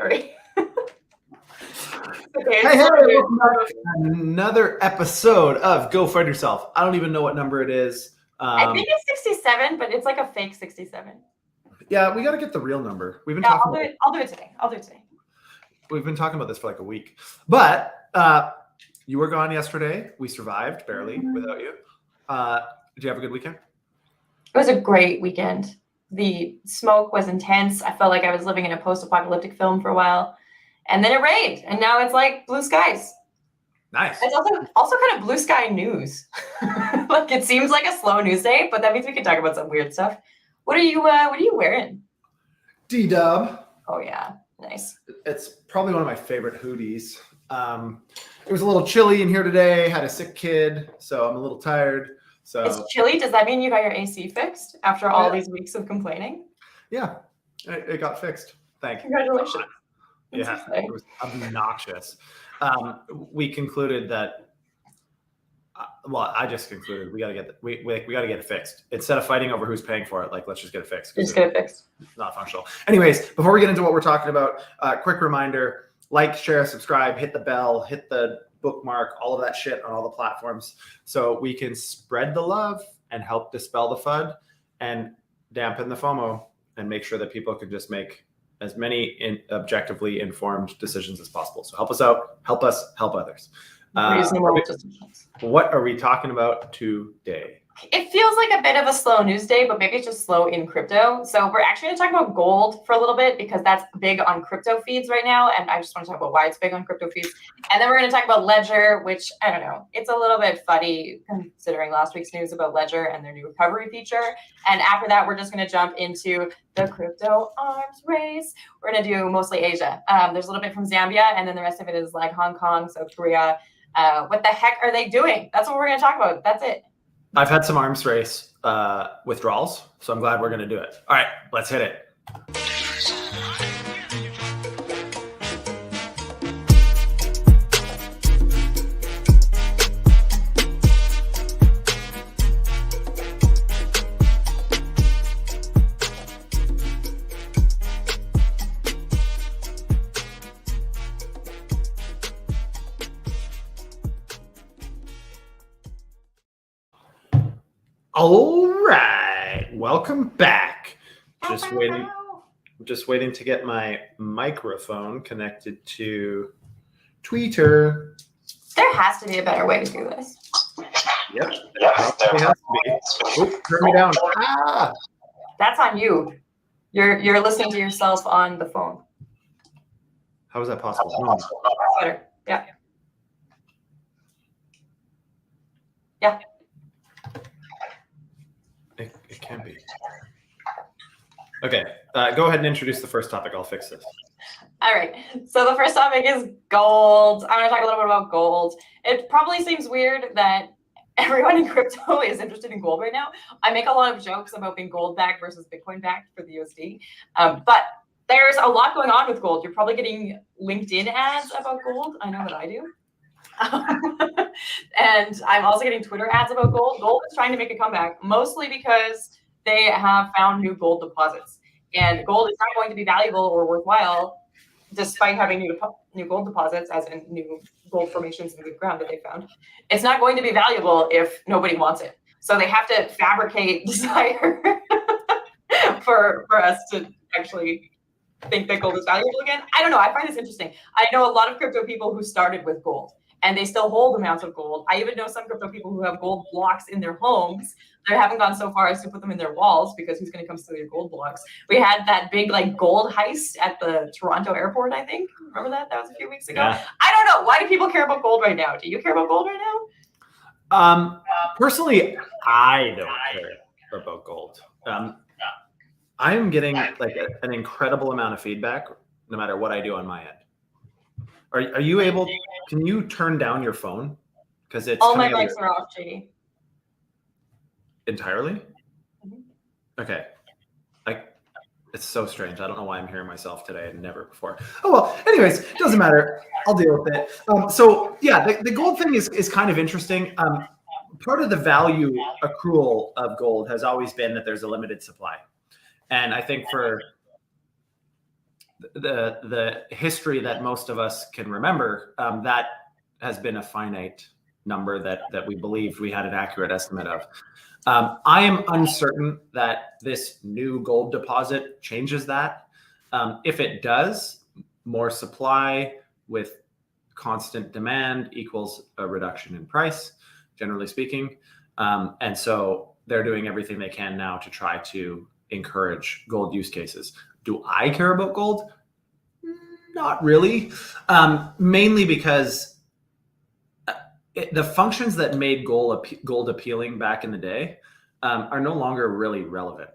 Sorry. Okay, hey, welcome back to another episode of Go Find Yourself. I don't even know what number it is. I think it's 67, but it's like a fake 67. Yeah, we got to get the real number. We've been I'll do it today. We've been talking about this for like a week. But you were gone yesterday. We survived barely without you. Did you have a good weekend? It was a great weekend. The smoke was intense. I felt like I was living in a post-apocalyptic film for a while. And then it rained, and now it's like blue skies. Nice. It's also kind of blue sky news. Like it seems like a slow news day, but that means we can talk about some weird stuff. What are you wearing? D-Dub. Oh yeah, nice. It's probably one of my favorite hoodies. It was a little chilly in here today. Had a sick kid, so I'm a little tired. So it's chilly. Does that mean you got your AC fixed after all these weeks of complaining? Yeah, it got fixed. Thank you. Congratulations. Yeah, it was obnoxious. We concluded that. I just concluded we got to get we got to get it fixed instead of fighting over who's paying for it. Like, let's just get it fixed. Just get it fixed. It's not functional. Anyways, before we get into what we're talking about, quick reminder: like, share, subscribe, hit the bell, hit the bookmark, all of that shit on all the platforms, so we can spread the love and help dispel the FUD and dampen the FOMO and make sure that people can just make as many objectively informed decisions as possible. So help us out, help us, help others. What are we talking about today? It feels like a bit of a slow news day, but maybe it's just slow in crypto. So we're actually going to talk about gold for a little bit because that's big on crypto feeds right now. And I just want to talk about why it's big on crypto feeds. And then we're going to talk about Ledger, which I don't know. It's a little bit fuddy considering last week's news about Ledger and their new recovery feature. And after that, we're just going to jump into the crypto arms race. We're going to do mostly Asia. There's a little bit from Zambia, and then the rest of it is like Hong Kong, South Korea. What the heck are they doing? That's what we're going to talk about. That's it. I've had some arms race withdrawals, so I'm glad we're going to do it. All right, let's hit it. All right, welcome back. Just waiting to get my microphone connected to Twitter. There has to be a better way to do this. Yep, there has to be. Oop, turn me down. Ah! That's on you. You're listening to yourself on the phone. How is that possible? That's better. Yeah. Yeah. It can be. Okay, go ahead and introduce the first topic. I'll fix this. All right. So the first topic is gold. I'm going to talk a little bit about gold. It probably seems weird that everyone in crypto is interested in gold right now. I make a lot of jokes about being gold backed versus Bitcoin backed for the USD. But there's a lot going on with gold. You're probably getting LinkedIn ads about gold. I know that I do. And I'm also getting Twitter ads about gold. Gold is trying to make a comeback, mostly because they have found new gold deposits. And gold is not going to be valuable or worthwhile despite having new gold deposits, as in new gold formations in the ground that they found. It's not going to be valuable if nobody wants it. So they have to fabricate desire for us to actually think that gold is valuable again. I don't know. I find this interesting. I know a lot of crypto people who started with gold, and they still hold amounts of gold. I even know some crypto people who have gold blocks in their homes. They haven't gone so far as to put them in their walls because who's going to come steal your gold blocks? We had that big gold heist at the Toronto airport, I think. Remember that? That was a few weeks ago. Yeah. I don't know. Why do people care about gold right now? Do you care about gold right now? Personally, I don't care about gold. I am getting an incredible amount of feedback no matter what I do on my end. Are you able? Can you turn down your phone? Because it's all my mics are off, JD. Entirely? Mm-hmm. Okay. It's so strange. I don't know why I'm hearing myself today and never before. Oh, well, anyways, doesn't matter. I'll deal with it. So yeah, the gold thing is kind of interesting. Part of the value accrual of gold has always been that there's a limited supply. And I think for the history that most of us can remember, that has been a finite number that we believed we had an accurate estimate of. I am uncertain that this new gold deposit changes that. If it does, more supply with constant demand equals a reduction in price, generally speaking. And so they're doing everything they can now to try to encourage gold use cases. Do I care about gold? Not really. Mainly because the functions that made gold appealing back in the day are no longer really relevant.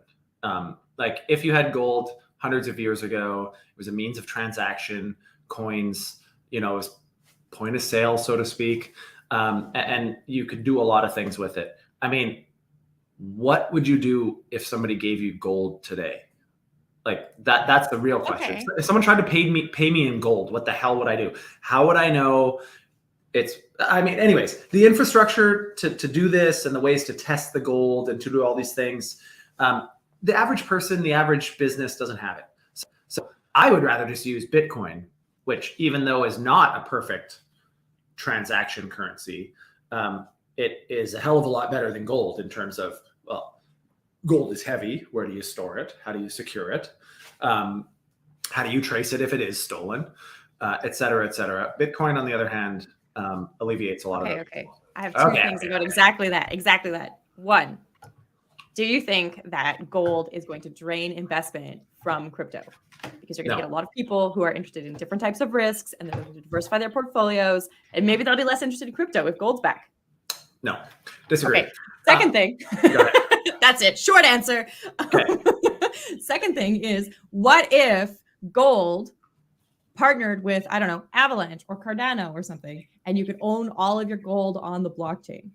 Like if you had gold hundreds of years ago, it was a means of transaction, coins, it was point of sale, so to speak. And you could do a lot of things with it. I mean, what would you do if somebody gave you gold today? Like that's the real question. Okay. If someone tried to pay me in gold, what the hell would I do? How would I know anyways, the infrastructure to do this and the ways to test the gold and to do all these things, the average person, the average business doesn't have it. So I would rather just use Bitcoin, which even though is not a perfect transaction currency, it is a hell of a lot better than gold in terms of, well, gold is heavy. Where do you store it? How do you secure it? How do you trace it if it is stolen? Et cetera, et cetera. Bitcoin, on the other hand, alleviates a lot of it. Okay. I have two things about exactly that. One, do you think that gold is going to drain investment from crypto? Because you're going to get a lot of people who are interested in different types of risks and they're going to diversify their portfolios, and maybe they'll be less interested in crypto if gold's back. No, disagree. Okay. Second thing. That's it. Short answer. Okay. Second thing is, what if gold partnered with, I don't know, Avalanche or Cardano or something, and you could own all of your gold on the blockchain?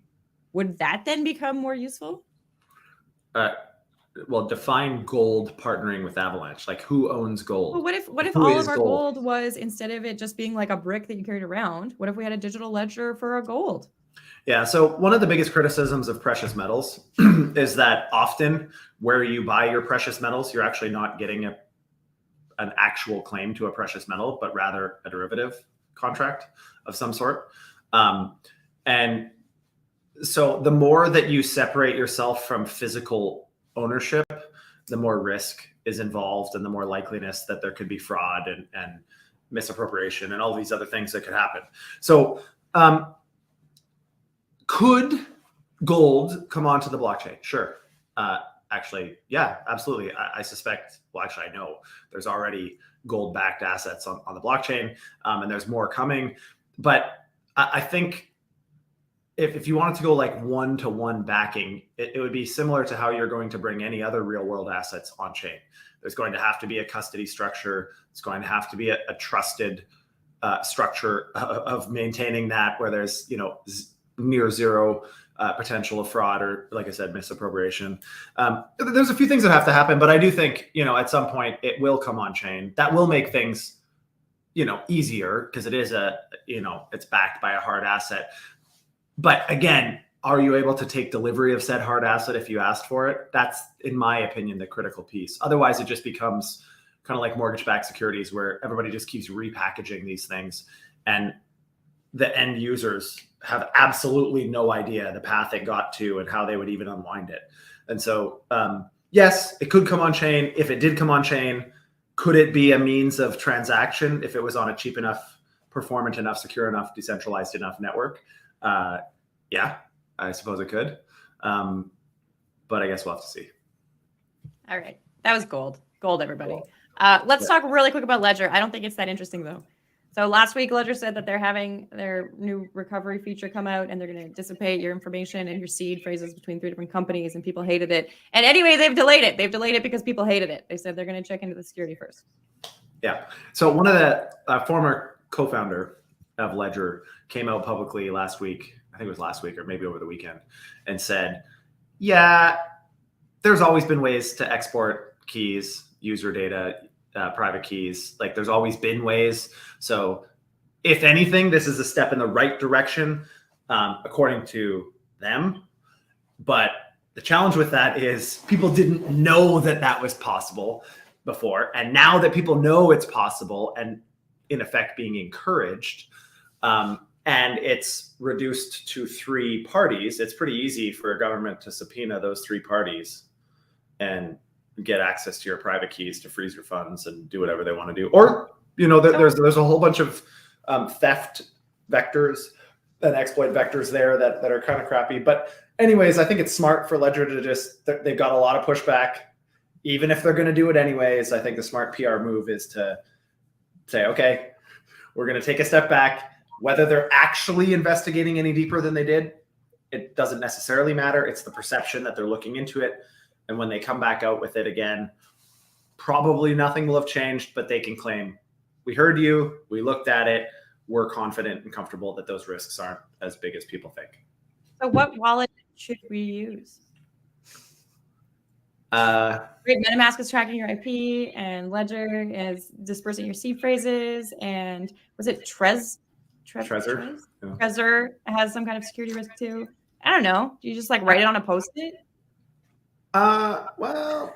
Would that then become more useful? Well, define gold partnering with Avalanche. Like, who owns gold? Well, what if all of our gold was, instead of it just being like a brick that you carried around, what if we had a digital ledger for our gold? Yeah. So one of the biggest criticisms of precious metals is that often where you buy your precious metals, you're actually not getting an actual claim to a precious metal, but rather a derivative contract of some sort. And so the more that you separate yourself from physical ownership, the more risk is involved and the more likeliness that there could be fraud and misappropriation and all these other things that could happen. So could gold come onto the blockchain? Sure. Actually, yeah, absolutely. I suspect, well, actually, I know there's already gold-backed assets on the blockchain, and there's more coming. But I think if you wanted to go like one-to-one backing, it would be similar to how you're going to bring any other real-world assets on chain. There's going to have to be a custody structure. It's going to have to be a trusted structure of maintaining that, where there's near zero potential of fraud or, like I said, misappropriation. There's a few things that have to happen, but I do think, at some point it will come on chain. That will make things, easier because it is it's backed by a hard asset. But again, are you able to take delivery of said hard asset if you asked for it? That's, in my opinion, the critical piece. Otherwise, it just becomes kind of like mortgage-backed securities where everybody just keeps repackaging these things and the end users have absolutely no idea the path it got to and how they would even unwind it. And so, yes, it could come on chain. If it did come on chain, could it be a means of transaction if it was on a cheap enough, performant enough, secure enough, decentralized enough network? Yeah, I suppose it could. But I guess we'll have to see. All right. That was gold. Gold, everybody. Let's talk really quick about Ledger. I don't think it's that interesting, though. So last week, Ledger said that they're having their new recovery feature come out, and they're going to dissipate your information and your seed phrases between 3 different companies, and people hated it. And anyway, they've delayed it. They've delayed it because people hated it. They said they're going to check into the security first. Yeah. So one of the former co-founder of Ledger came out publicly last week, I think it was last week or maybe over the weekend, and said, yeah, there's always been ways to export keys, user data, private keys. Like, there's always been ways. So if anything, this is a step in the right direction, according to them. But the challenge with that is people didn't know that was possible. before. And now that people know it's possible and in effect being encouraged, and it's reduced to 3 parties, it's pretty easy for a government to subpoena those 3 parties and get access to your private keys to freeze your funds and do whatever they want to do. Or, there's a whole bunch of theft vectors and exploit vectors there that are kind of crappy. But anyways, I think it's smart for Ledger to they've got a lot of pushback. Even if they're going to do it anyways, I think the smart PR move is to say, okay, we're going to take a step back. Whether they're actually investigating any deeper than they did, it doesn't necessarily matter. It's the perception that they're looking into it. And when they come back out with it again, probably nothing will have changed, but they can claim, we heard you, we looked at it, we're confident and comfortable that those risks aren't as big as people think. So what wallet should we use? Great, MetaMask is tracking your IP, and Ledger is dispersing your seed phrases, and was it Trezor? Yeah. Trezor has some kind of security risk too. I don't know. Do you just like write it on a post-it? Well,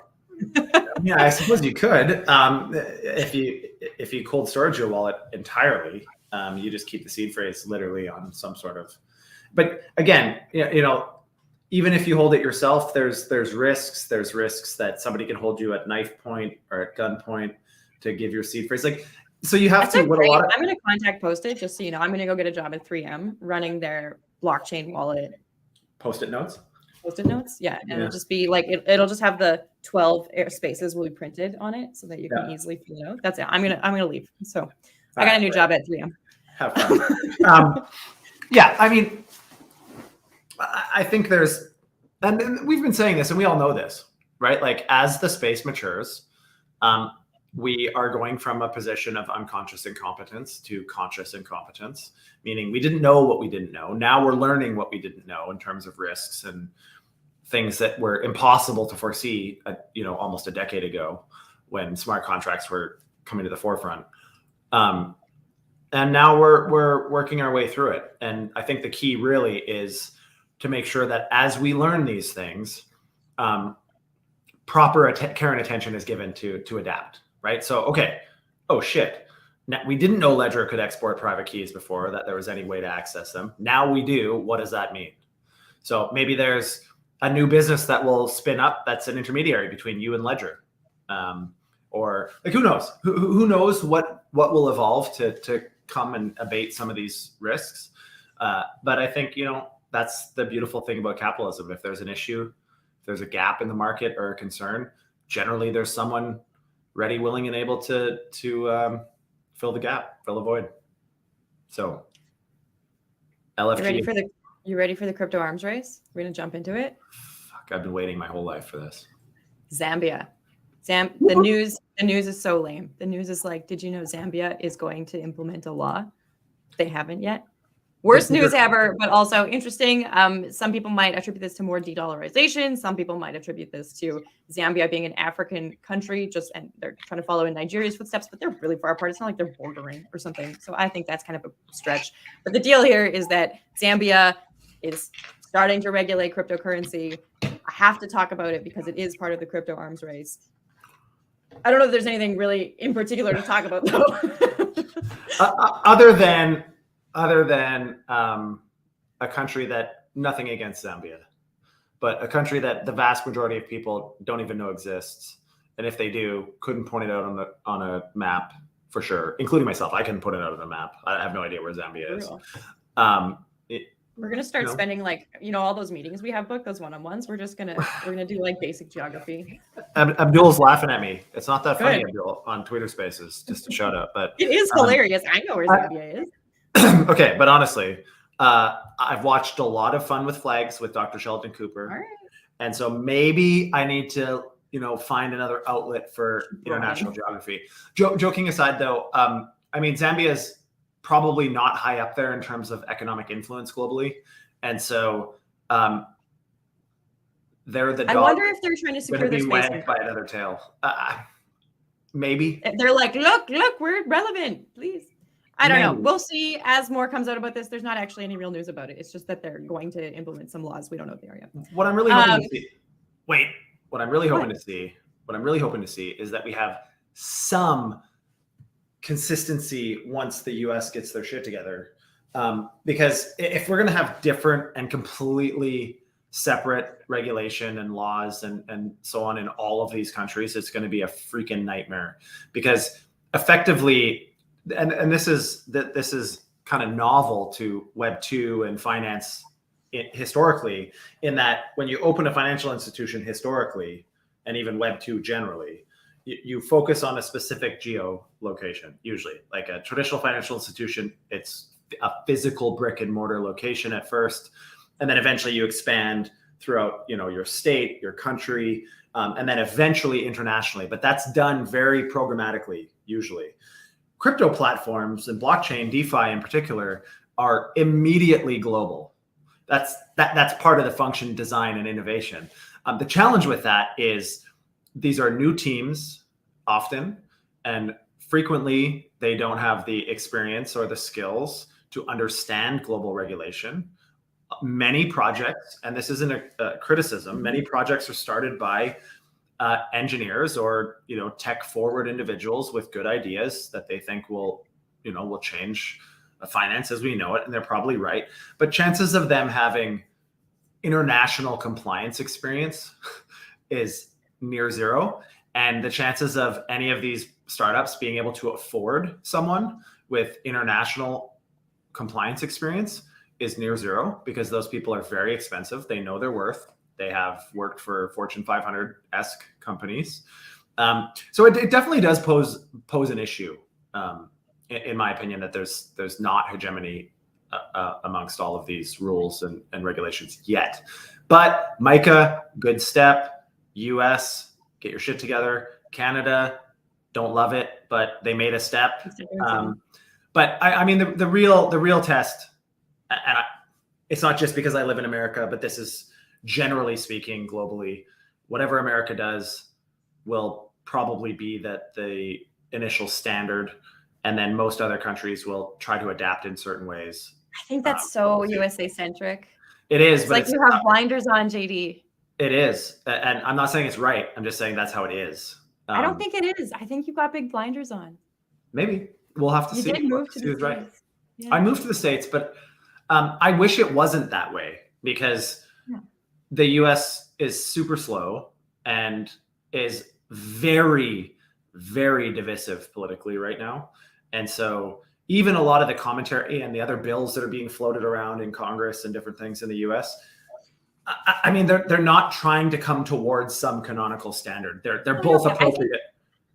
yeah, I suppose you could. If you cold storage your wallet entirely, you just keep the seed phrase literally on some sort of. But again, even if you hold it yourself, there's risks. There's risks that somebody can hold you at knife point or at gunpoint to give your seed phrase. So you have to. I'm going to contact Post-it, just so you know. I'm going to go get a job at 3M running their blockchain wallet. Post-it notes? Post-it notes, yeah. And it'll just be like, it'll just have the 12 air spaces will be printed on it so that you can easily fill it out. That's it. I'm gonna leave. So I got a new job at 3M. Have fun. Yeah, I mean, I think and we've been saying this and we all know this, right? Like as the space matures, we are going from a position of unconscious incompetence to conscious incompetence, meaning we didn't know what we didn't know. Now we're learning what we didn't know in terms of risks and things that were impossible to foresee, almost a decade ago when smart contracts were coming to the forefront. And now we're working our way through it. And I think the key really is to make sure that as we learn these things, proper care and attention is given to adapt. Right. So, okay. Oh, shit. Now, we didn't know Ledger could export private keys before, that there was any way to access them. Now we do. What does that mean? So maybe there's a new business that will spin up that's an intermediary between you and Ledger. Or like, who knows? Who knows what will evolve to come and abate some of these risks. But I think, that's the beautiful thing about capitalism. If there's an issue, if there's a gap in the market or a concern, generally there's someone ready, willing, and able to fill the gap, fill the void. So, LFG. You ready for the crypto arms race? We're gonna jump into it. Fuck, I've been waiting my whole life for this. Zambia. The news is so lame. The news is like, did you know Zambia is going to implement a law? They haven't yet. Worst news ever, but also interesting. Some people might attribute this to more de-dollarization. Some people might attribute this to Zambia being an African country, and they're trying to follow in Nigeria's footsteps, but they're really far apart. It's not like they're bordering or something. So I think that's kind of a stretch. But the deal here is that Zambia is starting to regulate cryptocurrency. I have to talk about it because it is part of the crypto arms race. I don't know if there's anything really in particular to talk about, though. Other than a country that, nothing against Zambia, but a country that the vast majority of people don't even know exists. And if they do, couldn't point it out on a map for sure, including myself. I couldn't put it out on a map. I have no idea where Zambia is. We're going to start spending all those meetings we have booked, those one-on-ones. We're going to do like basic geography. Abdul's laughing at me. It's not that funny, Abdul, on Twitter Spaces, just a shout out. But it is hilarious. I know where Zambia is. Okay, but honestly, I've watched a lot of Fun with Flags with Dr. Sheldon Cooper. All right. And so maybe I need to, find another outlet for international geography. Joking aside, though, Zambia is probably not high up there in terms of economic influence globally. And so they're the dog. I wonder if they're trying to secure the space by another tail. Maybe. They're like, look, we're relevant, please. I don't know. We'll see as more comes out about this. There's not actually any real news about it. It's just that they're going to implement some laws. We don't know what they are yet. What I'm really hoping to see. What I'm really hoping to see what I'm really hoping to see is that we have some consistency once the US gets their shit together. Because if we're going to have different and completely separate regulation and laws and so on in all of these countries, it's going to be a freaking nightmare. Because effectively, and this is kind of novel to Web 2 and finance historically, in that when you open a financial institution historically, and even Web 2 generally, you focus on a specific geolocation, usually. Like a traditional financial institution, it's a physical brick and mortar location at first, and then eventually you expand throughout, your state, your country, and then eventually internationally. But that's done very programmatically, usually. Crypto platforms and blockchain, DeFi in particular, are immediately global. That's part of the function, design, and innovation. The challenge with that is these are new teams often, and frequently they don't have the experience or the skills to understand global regulation. Many projects, and this isn't a criticism, many projects are started by engineers or tech forward individuals with good ideas that they think will change finance as we know it, and they're probably right. But chances of them having international compliance experience is near zero, and the chances of any of these startups being able to afford someone with international compliance experience is near zero, because those people are very expensive. They know their worth. They have worked for Fortune 500-esque companies. So it definitely does pose an issue, in my opinion, that there's not hegemony amongst all of these rules and regulations yet. But MiCA, good step. US, get your shit together. Canada, don't love it, but they made a step. But I mean, the real test, and it's not just because I live in America, but this is generally speaking globally. Whatever America does will probably be the initial standard, and then most other countries will try to adapt in certain ways. I think that's so USA centric. It is, it's but like you have blinders on, JD. It is, and I'm not saying it's right. I'm just saying that's how it is. I don't think it is. I think you've got big blinders on. Maybe we'll have to see. You did move to the States. Right. Yeah. I moved to the States, but I wish it wasn't that way, because the US is super slow and is very, very divisive politically right now. And so even a lot of the commentary and the other bills that are being floated around in Congress and different things in the US, I mean, they're not trying to come towards some canonical standard. They're both appropriate.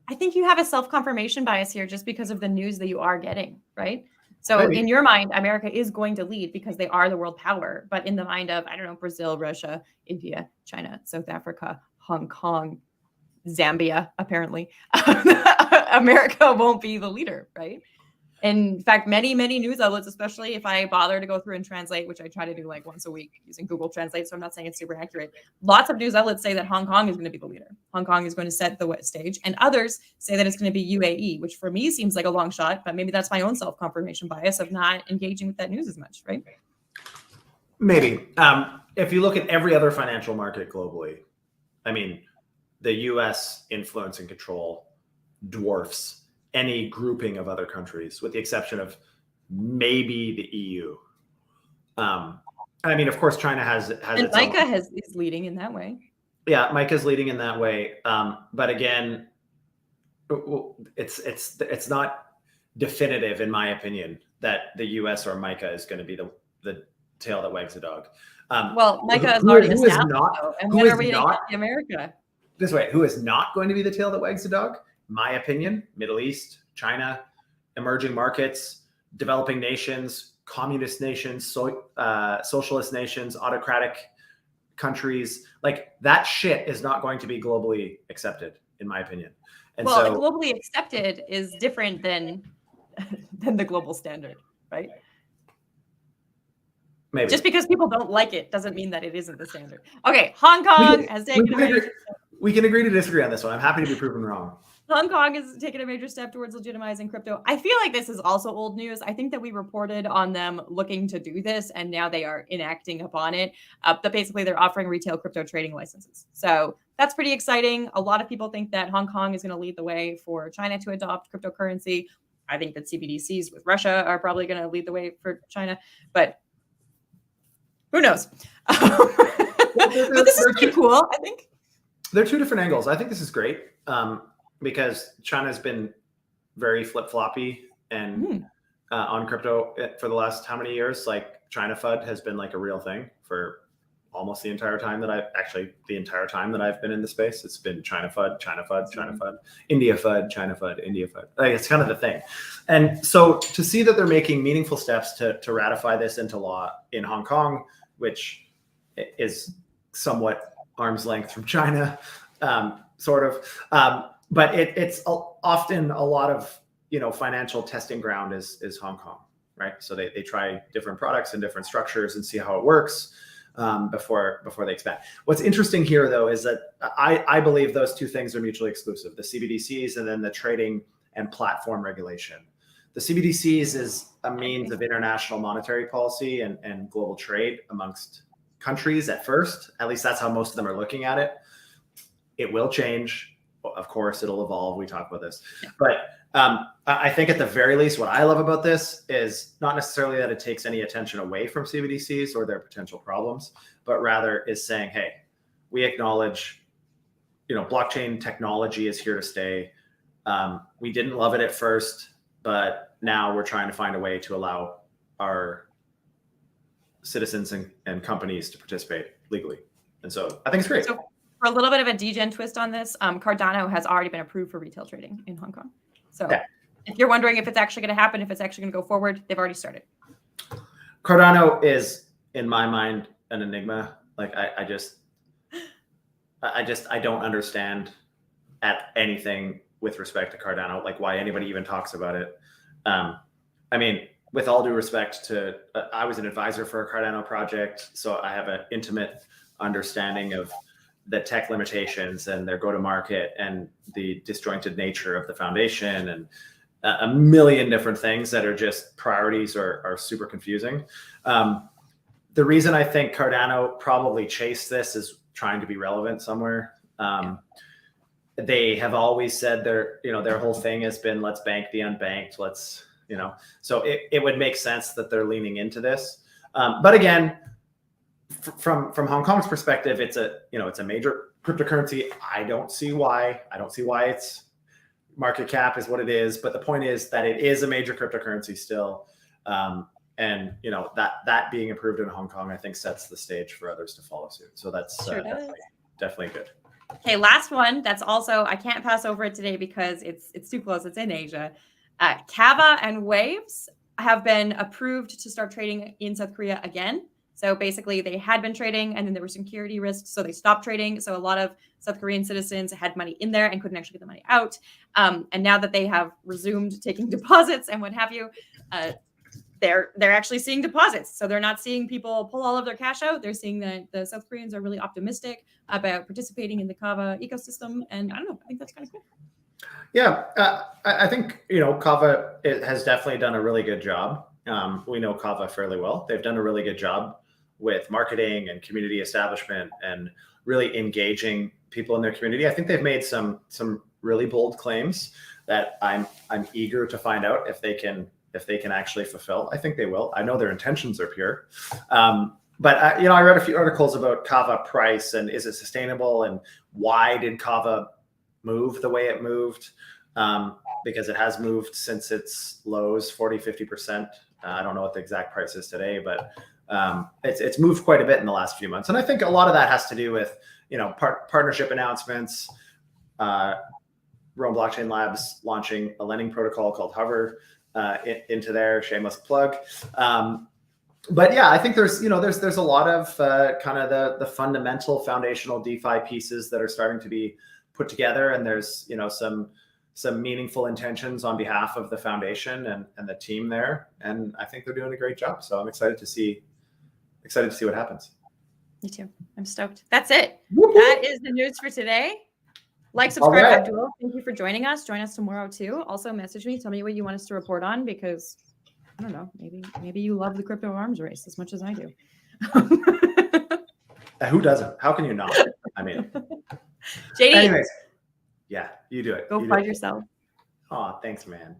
I think you have a self-confirmation bias here just because of the news that you are getting, right? So in your mind, America is going to lead because they are the world power. But in the mind of, I don't know, Brazil, Russia, India, China, South Africa, Hong Kong, Zambia, apparently, America won't be the leader, right? In fact, many news outlets, especially if I bother to go through and translate, which I try to do like once a week using Google Translate, so I'm not saying it's super accurate. Lots of news outlets say that Hong Kong is going to be the leader. Hong Kong is going to set the stage. And others say that it's going to be UAE, which for me seems like a long shot, but maybe that's my own self-confirmation bias of not engaging with that news as much, right? Maybe. If you look at every other financial market globally, I mean, the US influence and control dwarfs any grouping of other countries, with the exception of maybe the EU. I mean, of course, China has and MiCA is leading in that way. Yeah, MiCA's leading in that way. But again, it's not definitive, in my opinion, that the US or MiCA is going to be the tail that wags the dog. Well, MiCA is already established, and when are we going to get America? This way, who is not going to be the tail that wags the dog? My opinion, Middle East, China, emerging markets, developing nations, communist nations, socialist nations, autocratic countries. Like, that shit is not going to be globally accepted, in my opinion. And well, globally accepted is different than the global standard, right? Maybe. Just because people don't like it doesn't mean that it isn't the standard. Okay, Hong Kong has taken a major step. We can agree to disagree on this one. I'm happy to be proven wrong. Hong Kong has taken a major step towards legitimizing crypto. I feel like this is also old news. I think that we reported on them looking to do this, and now they are enacting upon it. But basically, they're offering retail crypto trading licenses. So that's pretty exciting. A lot of people think that Hong Kong is going to lead the way for China to adopt cryptocurrency. I think that CBDCs with Russia are probably going to lead the way for China, but who knows? But this is pretty cool, I think. There are two different angles. I think this is great because China's been very flip-floppy and on crypto for the last how many years? Like China FUD has been like a real thing for almost the entire time that I've been in the space. It's been China FUD, China FUD, China FUD, India FUD, China FUD, India FUD. Like it's kind of the thing. And so to see that they're making meaningful steps to ratify this into law in Hong Kong, which is somewhat arm's length from China, sort of. But it's often a lot of, financial testing ground is Hong Kong, right? So they try different products and different structures and see how it works before they expand. What's interesting here, though, is that I believe those two things are mutually exclusive, the CBDCs and then the trading and platform regulation. The CBDCs is a means of international monetary policy and global trade amongst countries at first. At least that's how most of them are looking at it. It will change. Of course, it'll evolve. We talk about this. But I think at the very least, what I love about this is not necessarily that it takes any attention away from CBDCs or their potential problems, but rather is saying, hey, we acknowledge, blockchain technology is here to stay. We didn't love it at first, but now we're trying to find a way to allow our citizens and companies to participate legally. And so I think it's great. So for a little bit of a degen twist on this, Cardano has already been approved for retail trading in Hong Kong. So if you're wondering if it's actually going to happen, if it's actually going to go forward, they've already started. Cardano is, in my mind, an enigma. Like I don't understand at anything with respect to Cardano, like why anybody even talks about it. I mean, with all due respect to, I was an advisor for a Cardano project, so I have an intimate understanding of the tech limitations and their go-to-market and the disjointed nature of the foundation and a million different things that are just priorities are super confusing. The reason I think Cardano probably chased this is trying to be relevant somewhere. They have always said their whole thing has been, let's bank the unbanked. So it would make sense that they're leaning into this. But again, from Hong Kong's perspective, it's a major cryptocurrency. I don't see why its market cap is what it is. But the point is that it is a major cryptocurrency still. And that being approved in Hong Kong, I think sets the stage for others to follow suit. So that's definitely good. Okay, last one. That's also, I can't pass over it today because it's too close. It's in Asia. Kava and Waves have been approved to start trading in South Korea again. So basically they had been trading and then there were security risks. So they stopped trading. So a lot of South Korean citizens had money in there and couldn't actually get the money out. And now that they have resumed taking deposits and what have you, they're actually seeing deposits. So they're not seeing people pull all of their cash out. They're seeing that the South Koreans are really optimistic about participating in the Kava ecosystem. And I don't know, I think that's kind of cool. Yeah, I think, Kava has definitely done a really good job. We know Kava fairly well. They've done a really good job with marketing and community establishment and really engaging people in their community. I think they've made some really bold claims that I'm eager to find out if they can actually fulfill. I think they will. I know their intentions are pure. But I read a few articles about Kava price and is it sustainable and why did Kava move the way it moved? Because it has moved since its lows 40-50%. I don't know what the exact price is today, but it's moved quite a bit in the last few months. And I think a lot of that has to do with, partnership announcements, Rome Blockchain Labs launching a lending protocol called Hover into their shameless plug. But yeah, I think there's a lot of kind of the fundamental foundational DeFi pieces that are starting to be put together. And there's, some meaningful intentions on behalf of the foundation and the team there. And I think they're doing a great job. So I'm excited to see what happens. Me too. I'm stoked. That's it. That is the news for today. Like, subscribe, right. Abdul. Thank you for joining us. Join us tomorrow too. Also message me. Tell me what you want us to report on because I don't know, maybe you love the crypto arms race as much as I do. Who doesn't? How can you not? I mean, JD, Anyways, yeah, you do it. go You do find it. yourself. Aw, thanks, man.